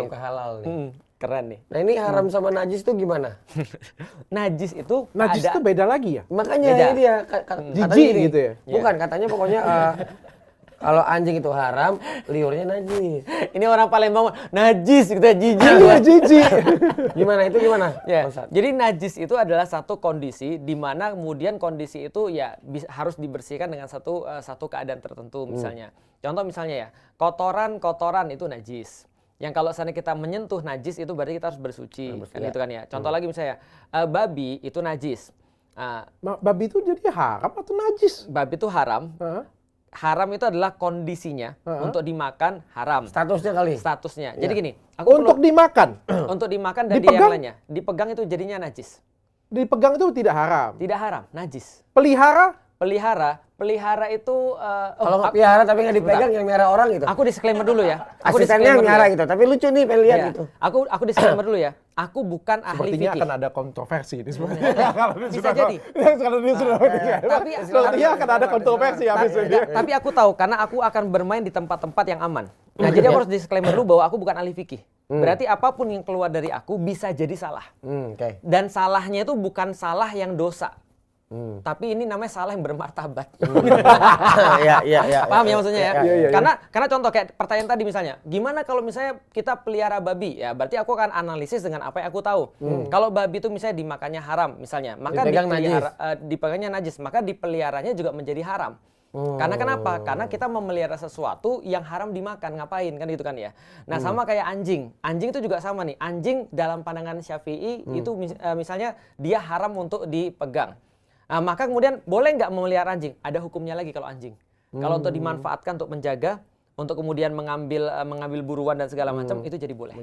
Ke halal nih. Keren nih. Nah ini haram sama najis tuh gimana? Najis itu Najis itu beda lagi ya? Makanya Beda. ini dia katanya Jijik gini. gitu ya? Bukan, katanya pokoknya kalau anjing itu haram, liurnya najis. Ini orang Palembang najis gitu ya, jijik. Iya, jijik. Gimana itu gimana? Ya, Ustaz? jadi najis itu adalah satu kondisi di mana kemudian kondisi itu ya harus dibersihkan dengan satu keadaan tertentu misalnya. Contoh misalnya ya, kotoran itu najis. Yang kalau seandainya kita menyentuh najis itu berarti kita harus bersuci, kan gitu kan ya. Contoh lagi misalnya, babi itu najis. Babi itu jadi haram atau najis? Babi itu haram. Haram itu adalah kondisinya untuk dimakan haram. Statusnya kali. Statusnya. Jadi gini, Untuk dimakan? untuk dimakan dan Dipegang? yang lainnya. Dipegang itu jadinya najis. Dipegang itu tidak haram? Tidak haram, najis. Pelihara? Pelihara itu Kalau nggak piara tapi nggak dipegang yang miara orang gitu. aku disclaimer dulu ya. Aku Asistennya yang disclaimer dulu miara ya. gitu. Tapi lucu nih pengen lihat Ya, gitu. Aku disclaimer dulu ya. Aku bukan ahli Sepertinya fikih. akan ada kontroversi ini sebenarnya. Bisa jadi. Kalau dia sudah meninggal. Tapi Sepertinya akan ada kontroversi habis ini. Tapi aku tahu karena aku akan bermain di tempat-tempat yang aman. Nah, jadi aku harus disclaimer dulu bahwa aku bukan ahli fikih. Berarti apapun yang keluar dari aku bisa jadi salah. Oke. Dan salahnya itu bukan salah yang dosa. Tapi ini namanya salah yang bermartabat. Iya. Paham ya maksudnya ya? Iya. Karena contoh kayak pertanyaan tadi misalnya, gimana kalau misalnya kita pelihara babi? Ya berarti aku akan analisis dengan apa yang aku tahu. Kalau babi itu misalnya dimakannya haram misalnya, maka dipegangnya najis, maka dipeliharanya juga menjadi haram. Karena kenapa? Karena kita memelihara sesuatu yang haram dimakan, ngapain kan gitu kan ya. Nah sama kayak anjing. Anjing itu juga sama nih. Anjing dalam pandangan Syafi'i itu misalnya dia haram untuk dipegang. Nah, maka kemudian boleh nggak memelihara anjing? Ada hukumnya lagi kalau anjing. Kalau untuk dimanfaatkan untuk menjaga, untuk kemudian mengambil buruan dan segala macam itu jadi boleh.